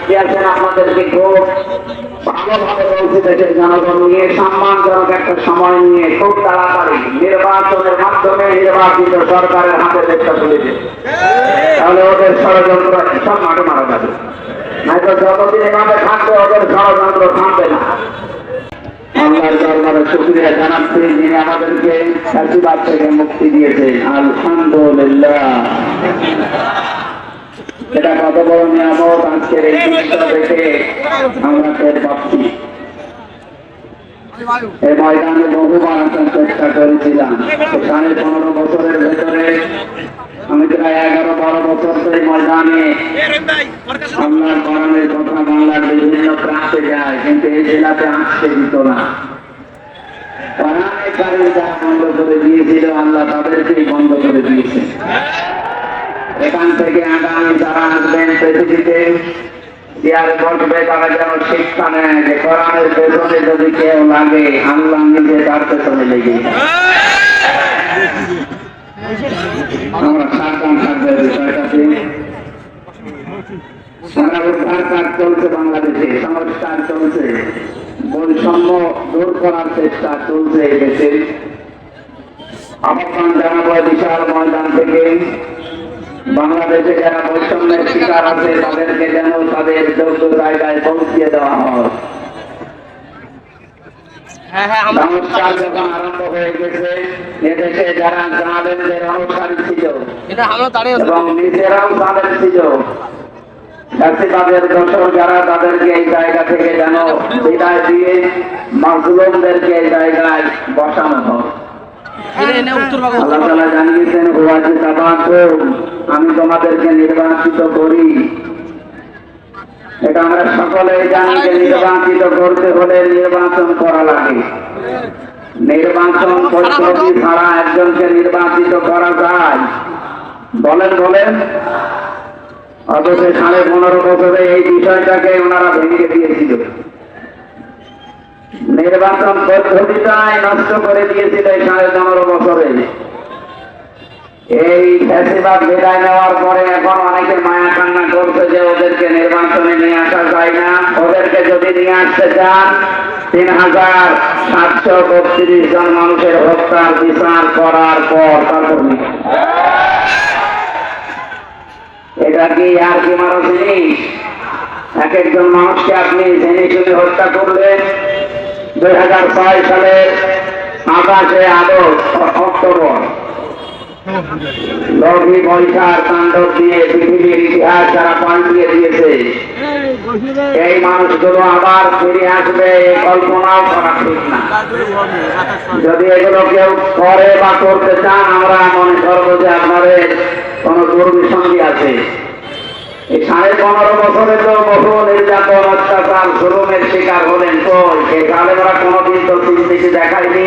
দিয়েছেন আপনাদেরকে খুব ভালোভাবে বলছি, দেশের জনগণ নিয়ে সম্মানজনক একটা সময় নিয়ে খুব তাড়াতাড়ি নির্বাচনের মাধ্যমে নির্বাচিত সরকারের হাতে দেশটা তুলে দেবে। তাহলে ওদের ষড়যন্ত্র সব মাঠে মারা যাবে, নয়তো যতদিন এভাবে থাকবে ওদের ষড়যন্ত্র থামবে না। আল্লাহর দরবারে শুকরিয়া জানাচ্ছি যিনি আমাদেরকে ফ্যাসিবাদ থেকে মুক্তি দিয়েছেন, আলহামদুলিল্লাহ। এটা কত বড় নিয়ামত আজকের এই দৃশ্য দেখে আমরা টের পাচ্ছি। এই ময়দানে বহুবার আসার চেষ্টা করেছিলাম, 15.5 বছরের ভেতরে আমি প্রায় 11-12 বছর ধরে ময়দানে আল্লাহর কোরআনের কথা বাংলার বিভিন্ন প্রান্তে যায়, কিন্তু এই জেলাতে আসতে দিত না। কোরআনের কারণে যারা বন্ধ করে দিয়েছিল আল্লাহ তাদেরকেই বন্ধ করে দিয়েছে। এখান থেকে আগামী যারা আসবেন পৃথিবীতে চেয়ারে বসবে তারা যেন শিক্ষা নেয় যে কোরআনের পেছনে যদি কেউ লাগে আল্লাহ নিজে তার পেছনে লেগে। আমরা সাবধান থাকবে বিষয়টাতে। সারা উদ্ধার কাজ চলছে বাংলাদেশে, সংস্কার চলছে, বৈষম্য দূর করার চেষ্টা চলছে এই দেশে। আহ্বান জানাবো বিশাল ময়দান থেকে বাংলাদেশে যারা বৈষম্যের শিকার আছে তাদেরকে যেন তাদের যোগ্য জায়গায় পৌঁছিয়ে দেওয়া হয়। সংস্কার যখন আরম্ভ হয়ে গেছে, এদেশে যারা জালেমদের অনুসারী ছিল এবং নিজেরাও জালেম ছিল, ফ্যাসিবাদের দোসর যারা, তাদেরকে এই জায়গা থেকে যেন বিদায় দিয়ে মাজলুমদেরকে এই জায়গায় বসানো হয়। আল্লাহ তাআলা জানিয়েছেন, আমি তোমাদেরকে নির্বাচিত করি। এটা আমরা সকলেই জানি যে নির্বাচিত করতে হলে নির্বাচন করা লাগে। নির্বাচন পদ্ধতি ছাড়া একজনকে নির্বাচিত করা যায়? বলেন বলেন। অথচ 15.5 বছরে এই বিষয়টাকে ওনারা ভেঙে দিয়েছিল, নির্বাচন পদ্ধতিটাই নষ্ট করে দিয়েছিল 15.5 বছরে। এই ফ্যাসিবাদ বিদায় নেওয়ার পরে এখন অনেকে মায়া কান্না করছে যে ওদেরকে নির্বাচনে নিয়ে আসা যায় না। ওদেরকে যদি নিয়ে আসতে চান 3732 জন মানুষের হত্যার বিচার করার পর তারপর এটা কি আর কি মারো জিনিস? এক একজন মানুষকে আপনি জেনে শুনে হত্যা করলেন। 2006 সালের 28 অক্টোবর লঘি বৈশার তাণ্ডব দিয়ে পৃথিবীর ইতিহাস যারা পাল্টিয়ে দিয়েছে, এই মানুষগুলো আবার ফিরে আসবে এই কল্পনাও করা ঠিক না। যদি এগুলো কেউ করে বা করতে চান, আমরা মনে করবো যে আপনাদের কোন দুর্বিসন্ধি আছে। এই 15.5 বছরে তো বহু নির্যাতন, অত্যাচার, জুলুমের শিকার হলেন। কই সেই জালেমরা কোনদিন তো সিদ্দিকি দেখায়নি?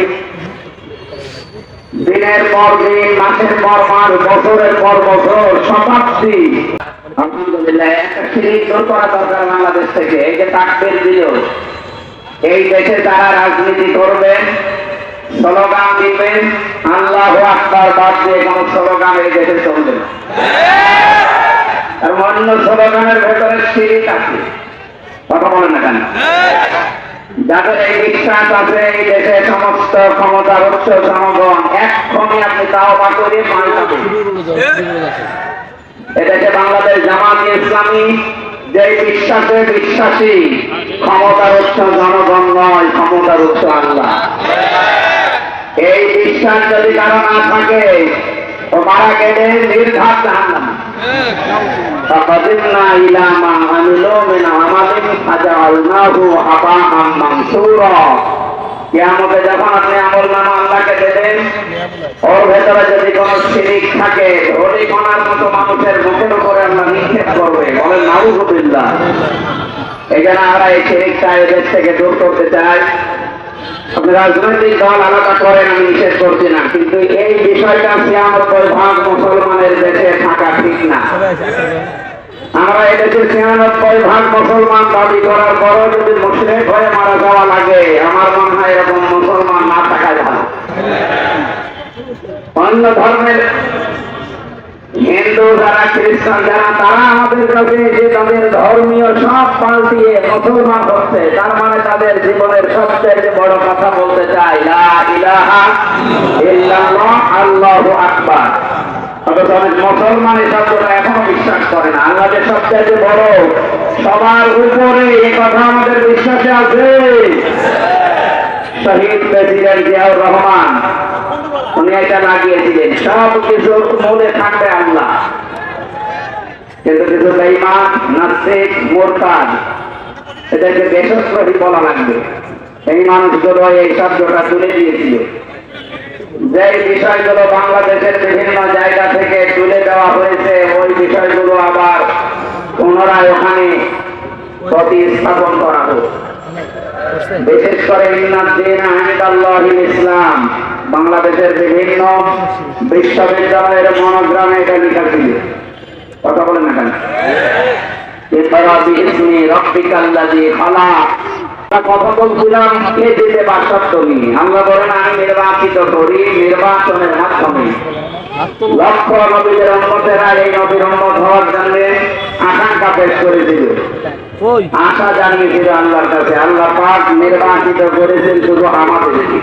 দিনের পর দিন, মাসের পর মাস, বছরের পর বছর, শতাব্দী। আলহামদুলিল্লাহ, একটা শিরিক দূর করা দরকার বাংলাদেশ থেকে। এই যে তাকবীর দিল, এই দেশে যারা রাজনীতি করবেন, স্লোগান দিবেন, আল্লাহু আকবার বাদ দিয়ে কোন স্লোগান এই দেশে চলবে না। আর অন্য স্লোগানের ভেতরে শিরিক আছে, কথা বলেন না কেন? যাদের এই বিশ্বাস আছে এই দেশে সমস্ত ক্ষমতার উৎস জনগণ, এক্ষণে আপনি তাওবা করে পাল্টাবেন। এদেশে বাংলাদেশ জামাত ইসলামী যে বিশ্বাসে বিশ্বাসী, ক্ষমতার উৎস জনগণ নয়, ক্ষমতার উৎস আল্লাহ। এই বিশ্বাস যদি কারো না থাকে, ও মারা গেলে নির্ঘাত জাহান্নাম। فقدمنا إلى ما عملوا من عمل فجعلناه هباء منثورا। কিয়ামতে যখন আপনি আমলনামা আল্লাহকে দেবেন, ওর ভেতরে যদি কোনো শিরিক থাকে, ওই কোনার মতো মানুষের মুখের উপরে আল্লাহ নিক্ষেপ করবে। বলেন নাউযুবিল্লাহ। এই জন্য আমরা এই শিরিকটা এদের থেকে দূর করতে চাই। আপনি রাজনৈতিক দল আলাদা করেন, আমি নিষেধ করছি না, কিন্তু এই বিষয়টা 93% মুসলমানের দেশে থাকা ঠিক না। আমরা এদেশে 93% মুসলমান দাবি করার পরও যদি মুশরিক হয়ে মারা যাওয়া লাগে, আমার মনে হয় এরকম মুসলমান না থাকা যাবে। অন্য ধর্মের হিন্দু যারা খ্রিস্টান যারা তারা আমাদের কাছে এসে তাদের ধর্মীয় সব পাল্টিয়ে মুসলমান হচ্ছে, তার মানে তাদের জীবনের সবচেয়ে বড় কথা বলতে চায় লা ইলাহা ইল্লাল্লাহ আল্লাহু আকবার। অথচ অনেক মুসলমান এই শব্দটা এখনো বিশ্বাস করে না। আল্লাহ যে সবচেয়ে বড়, সবার উপরে, এই কথা আমাদের বিশ্বাসে আছে। শহীদ প্রেসিডেন্ট জিয়াউর রহমান উনি এটা লাগিয়েছিলেন, সব কিছুর মূলে থাকবে আল্লাহ। কিন্তু কিছু বেঈমান, নাস্তিক, মুরতাদ এদেরকে দেশদ্রোহী বলা লাগবে। এই মানুষগুলো এই শব্দটা তুলে দিয়েছিল। যে বিষয়গুলো বাংলাদেশের বিভিন্ন জায়গা থেকে তুলে দেওয়া হয়েছে, ওই বিষয়গুলো আবার পুনরায় ওখানে প্রতিস্থাপন করা হোক। বিশেষ করে ইসলাম বাংলাদেশের বিভিন্ন বিশ্ববিদ্যালয়ের মনোগ্রামে এটা লেখা ছিল। কথা বলেন না কেন? কথা বলছিলাম কে দিতে বাসত্ব নিয়ে। আমরা বলেন আমি নির্বাচিত করি নির্বাচনের মাধ্যমে। লক্ষ নবীদের উম্মতেরা এই নবীর উম্মত হওয়ার জন্য আকাঙ্ক্ষা পেশ করেছিল, আশা জানিয়েছিল আল্লাহর কাছে। আল্লাহ পাক নির্বাচিত করেছেন শুধু আমাদেরকে।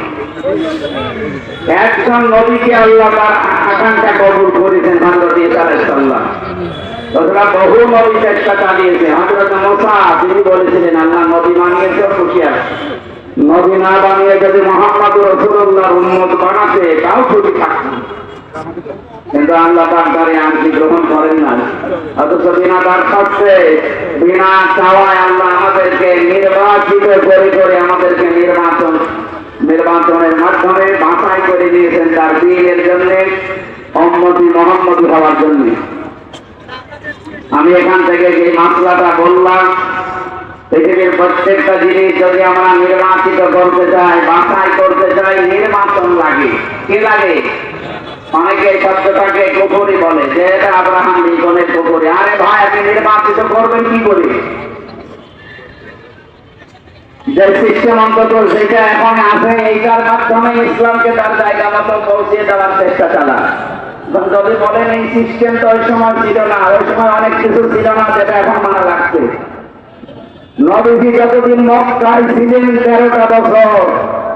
একজন নবীকে আল্লাহ তার আকাঙ্ক্ষা কবুল করেছেন, হযরত ঈসা আলাইহিস সালাম। তোমরা বহু নবী চেষ্টা চালিয়েছে। হযরত মুসা তিনি বলেছিলেন আল্লাহ নবী বানিয়েছে খুশি আছে, নবী না বানিয়ে যদি মুহাম্মদুর রাসূলুল্লাহর উম্মত বানাতে তাও খুশি থাকতেন। কিন্তু আল্লাহ পাক তারে আংশিক গ্রহণ করেন না। অথচ বিনা দরখাস্তে, বিনা চাওয়ায় আল্লাহ আমাদেরকে নির্বাচিত করে আমাদেরকে নির্বাচনের মাধ্যমে বাছাই করে দিয়েছেন তার দ্বীনের জন্য, উম্মতি মুহাম্মদী হওয়ার জন্য। আমি এখান থেকে যে মাসলাটা বললাম, পৃথিবীর প্রত্যেকটা জিনিস যদি আমরা নির্বাচিত করতে চাই, বাছাই করতে চাই, নির্বাচন লাগে। কি লাগে? অনেকে এই শব্দটাকে কুফরি বলে, যে এটা আব্রাহাম লিঙ্কনের কুফরি। আরে ভাই, আপনি নির্বাচিত করবেন কি করে? যে সিস্টেম অন্তত যেটা এখন আছে, এইটার মাধ্যমে ইসলামকে তার জায়গা মতো পৌঁছে দেওয়ার চেষ্টা চালান। যদি বলেন এই সিস্টেম তো ওই সময় ছিল না, ওই সময় অনেক কিছু ছিল না যেটা এখন মানা লাগছে। নবীজি যতদিন মক্কায় ছিলেন 13টা বছর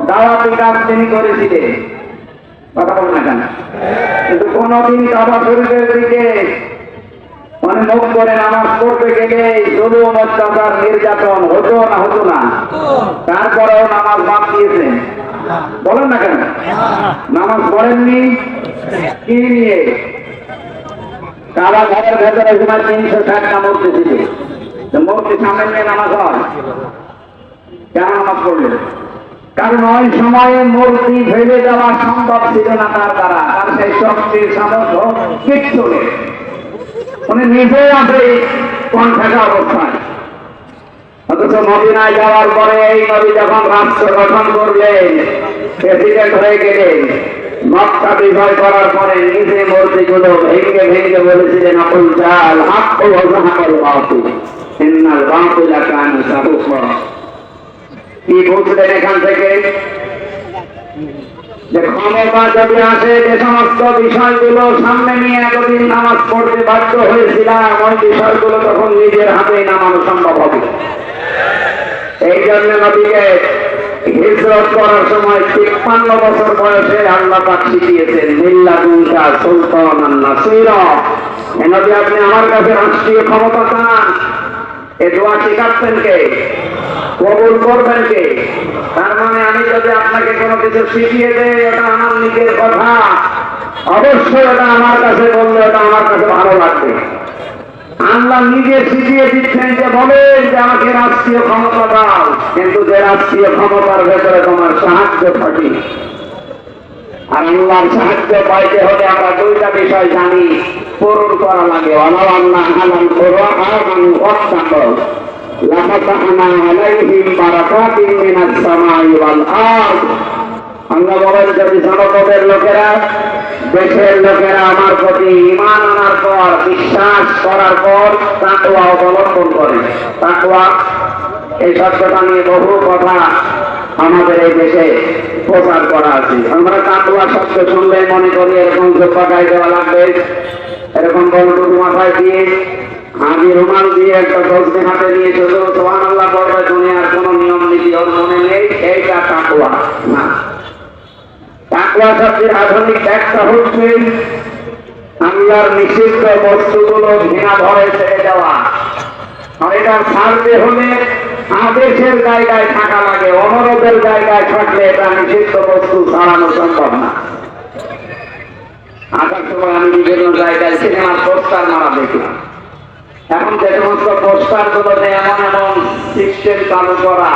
দাওয়াতি কাজ তিনি করেছিলেন। কথা বলেন না কেন? কিন্তু কোনদিন কাবা শরীফের দিকে মানে মুখ করে নামাজ পড়তে গেলে জুলুম, অত্যাচার, নির্যাতন হতো না? হতো না? তারপরেও নামাজ বাদ দিয়েছেন। বলেন না কেন? নামাজ পড়েননি কি নিয়ে? কাবা ঘরের ভেতরে সময় 360টা মূর্তি ছিল, মূর্তি সামনে নিয়ে নামাজ হয়। কেন নামাজ পড়লেন? কারণ ওই সময়ে মূর্তি ফেলে দেওয়া সম্ভব ছিল না তার দ্বারা। তার সেই শক্তির সামর্থ্য কিচ্ছু নেই। উনি নিজেই আছে কোন থাকা অবস্থায়। অথচ মদিনায় যাওয়ার পরে এই নবী যখন রাষ্ট্র গঠন করলেন, প্রেসিডেন্ট হয়ে গেলেন, মক্কা বিজয় করার পরে নিজে মূর্তিগুলো ভেঙে ভেঙে বলেছিলেন আকুল জাল হাক্কু ওয়া যাহাকাল বাতিল ইন্নাল বাতিলা কানা যাহুকা। কি বুঝলেন এখান থেকে? যে ক্ষমতা যদি আসে, যে সমস্ত বিষয়গুলো সামনে নিয়ে এতদিন নামাজ পড়তে বাধ্য হয়েছিলাম, ওই বিষয়গুলো তখন নিজের হাতেই নামানো সম্ভব হবে। এই জন্য নবীকে হিজরত করার সময় 53 বছর বয়সে আল্লাহ পাক শিখিয়েছেন মিল্লাতুকা সুলতানান নাসীরা। এই নবী আপনি আমার কাছে রাষ্ট্রীয় ক্ষমতা চান, এ দোয়া শিখাচ্ছেন কে? কবুল করবেন কে? তার মানে আমি যদি আপনাকে কোনো কিছু শিখিয়ে দেই, এটা আমার নিজের কথা, অবশ্যই এটা আমার কাছে বললে এটা আমার কাছে ভালো লাগবে। আল্লাহ নিজে শিখিয়ে দিচ্ছেন যে বলেন যে আমাকে রাষ্ট্রীয় ক্ষমতা দাও, কিন্তু যে রাষ্ট্রীয় ক্ষমতার ভেতরে তোমার সাহায্য থাকে। আর আল্লাহর সাহায্য পাইতে হলে আমরা দুইটা বিষয় জানি, পূরণ করা লাগে। আল্লাহ হালাল কোরআন ওয়াত্তাকু লাফাতাহনা আলাইহিম বারাকাতিন মিনাস সামাই ওয়াল আরদ। আল্লাহ বলেন যদি জনপদের লোকেরা, দেশের লোকেরা আমার প্রতি ঈমান আনার পর, বিশ্বাস করার পর তাকওয়া অবলম্বন করে। তাকওয়া এই শব্দটা নিয়ে বহু কথা আমাদের এই দেশে প্রচার করা আছে। আমরা তাকওয়া শব্দ শুনলে মনে করি এরকম জোপা গায়ে দেওয়া লাগবে, এরকম বলটুকু মাথায় দিয়ে হাজি রুমাল দিয়ে একটা দশটি হাতে দিয়ে শুধু সুবহানাল্লাহ পড়বে, দুনিয়ার কোনো নিয়ম নীতি ওর মনে নেই, এইটা তাকওয়া না। তাকওয়া শব্দের আধুনিক ব্যাখ্যা হচ্ছে আল্লাহর নিষিদ্ধ বস্তুগুলো ঘৃণা ভরে ছেড়ে দেওয়া। আর এটা ছাড়তে হলে আদেশের জায়গায় থাকা লাগে, অনুরোধের জায়গায় থাকলে এটা নিষিদ্ধ বস্তু ছাড়ানো সম্ভব না। আসার সময় আমি বিভিন্ন জায়গায় সিনেমার পোস্টার মারা দেখলাম। এখন যে সমস্ত পোস্টার গুলোতে এমন এমন সিস্টেম চালু করা,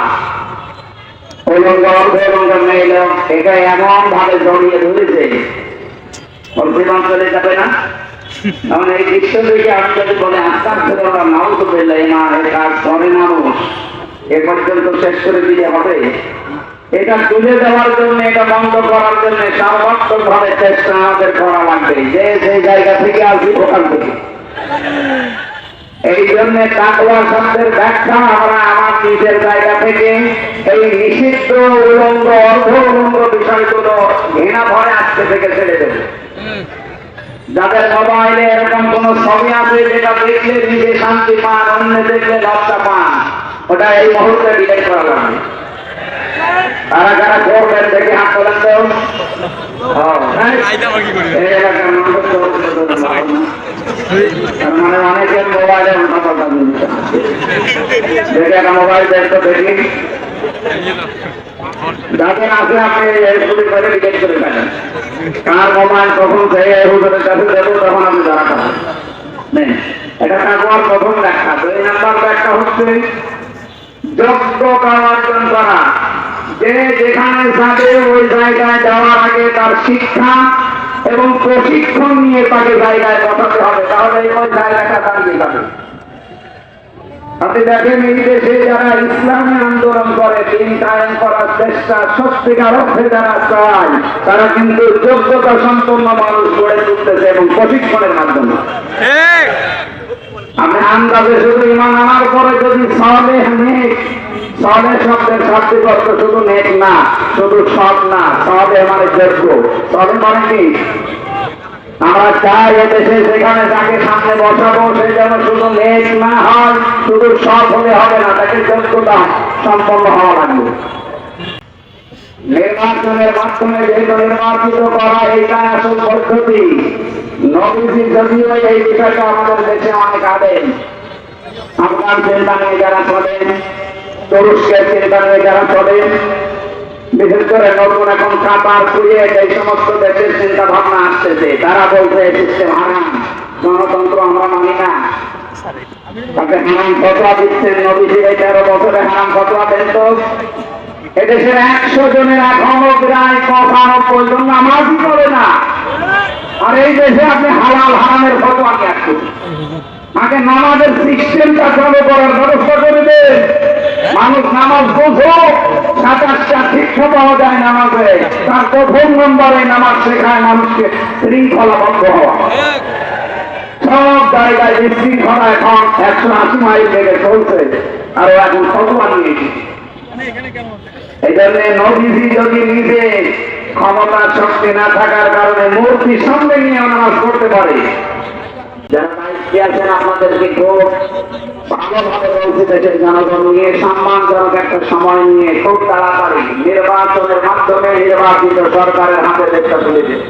উলঙ্গ অর্ধ উলঙ্গ মেয়েল, এটা এমন ভাবে জড়িয়ে ধরেছে জীবন চলে যাবে না। এখন এই দৃশ্য দেখে আমি যদি বলে আস্তার ধরে ওরা নাও তো পেলে না, এই কাজ করে মানুষ এ পর্যন্ত শেষ করে দিলে হবে। এটা তুলে দেওয়ার জন্য, এটা বন্ধ করার জন্য সর্বাত্মক ভাবে চেষ্টা আমাদের করা লাগবে, যে যে জায়গা থেকে আসি ওখান থেকে। এই জন্য তাকওয়া শব্দের ব্যাখ্যা আমরা আমার নিজের জায়গা থেকে এই নিষিদ্ধ উলঙ্গ অর্ধ উলঙ্গ বিষয়গুলো ঘৃণা ভরে আজকে থেকে ছেড়ে দেব। যাদের মোবাইলে এরকম কোন ছবি আছে যেটা দেখলে নিজে শান্তি পান, অন্য দেখলে লজ্জা পান, ওটা এই মুহূর্তে ডিলিট করা লাগবে। তারা যারা করবেন দেখে হাত তোলেন তো। মানে অনেকের মোবাইলে দেখে একটা মোবাইল দেখতে দেখি যাদের আছে আপনি এগুলি করে ডিলিট করে ফেলেন। কার মোবাইল কখন থেকে হুজুরের কাছে দেবো তখন আপনি জানা পাবেন। এটা তাকওয়ার প্রথম ব্যাখ্যা। 2 নাম্বার ব্যাখ্যা হচ্ছে যোগ্যতা অর্জন করা। যে যেখানে যাবে ওই জায়গায় যাওয়ার আগে তার শিক্ষা এবং প্রশিক্ষণ নিয়ে তাকে জায়গায় পাঠাতে হবে, তাহলে ওই জায়গাটা দাঁড়িয়ে যাবে। আপনি দেখেন এই দেশে যারা ইসলামী আন্দোলন করে, দিন কায়েম করার চেষ্টা সত্যিকার অর্থে যারা চায়, তারা কিন্তু যোগ্যতা সম্পন্ন মানুষ গড়ে তুলতেছে এবং প্রশিক্ষণের মাধ্যমে। আমি আন্দাজে শুধু ইমান আনার পরে যদি সালেহ নেক, সালেহ শব্দের শাব্দিক অর্থ শুধু নেক না, শুধু সৎ না, সালেহ মানে যোগ্য। সালেহ মানে কি? আমরা চাই এদেশে সেখানে তাকে সামনে বসাবো, সে যেন শুধু নেক না হয়, শুধু সৎ হলে হবে না, তাকে যোগ্যতা সম্পন্ন হওয়া লাগবে। নির্বাচনের মাধ্যমে যেহেতু নির্বাচিত করা, এইটা আসল পদ্ধতি। নবীজি যদিও এই বিষয়টা আমাদের দেশে অনেক আদেন, আফগান চিন্তা নিয়ে যারা চলেন, তুরস্কের চিন্তা নিয়ে যারা চলেন, বিশেষ করে নতুন এখন কাতার, কুয়েত, এই সমস্ত দেশের চিন্তা ভাবনা আসতেছে, তারা বলছে এই সিস্টেম হারাম, গণতন্ত্র আমরা মানি না। তাকে হারাম ফতোয়া দিচ্ছেন। নবীজি এই 13 বছরে হারাম ফতোয়া দেন তো এদেশের 100 জনের এখনো প্রায় 95 জন নামাজই করে না। আর এই দেশে আপনি হালাল হারামের ফতোয়া নিয়ে আসছেন। আগে নামাজের সিস্টেমটা চালু করার ব্যবস্থা করে দেন। মানুষ নামাজ বোঝো, 27টা শিক্ষা পাওয়া যায় নামাজে। তার প্রথম নম্বরে নামাজ শেখায় মানুষকে শৃঙ্খলাবদ্ধ হওয়া। সব জায়গায় বিশৃঙ্খলা এখন 180 মাইল থেকে চলছে, আর এখন ফতোয়া নিয়েছি। এই জন্য নবীজি যদি নিজে ক্ষমতার শক্তি না থাকার কারণে মূর্তি সঙ্গে নিয়ে নামাজ পড়তে পারে, যারা দায়িত্বে আছেন আপনাদেরকে খুব ভালোভাবে বলতে দেশের জনগণ নিয়ে সম্মানজনক একটা সময় নিয়ে খুব তাড়াতাড়ি নির্বাচনের মাধ্যমে নির্বাচিত সরকারের হাতে দেশটা তুলে দেবে,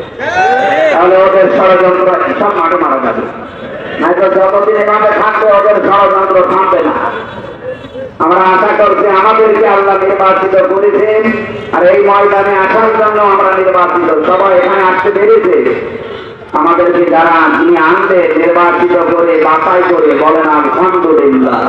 তাহলে ওদের ষড়যন্ত্র সব মাঠে মারা যাবে। নয়তো যতদিন এভাবে থাকবে ওদের ষড়যন্ত্র থামবে না। আমরা আশা করছি আমাদেরকে আল্লাহ নির্বাচিত করেছেন, আর এই ময়দানে আসার জন্য আমরা নির্বাচিত। সবাই এখানে আসতে পেরেছে, আমাদেরকে যারা তিনি আনতে নির্বাচিত করে বাছাই করে বলেন আলহামদুলিল্লাহ।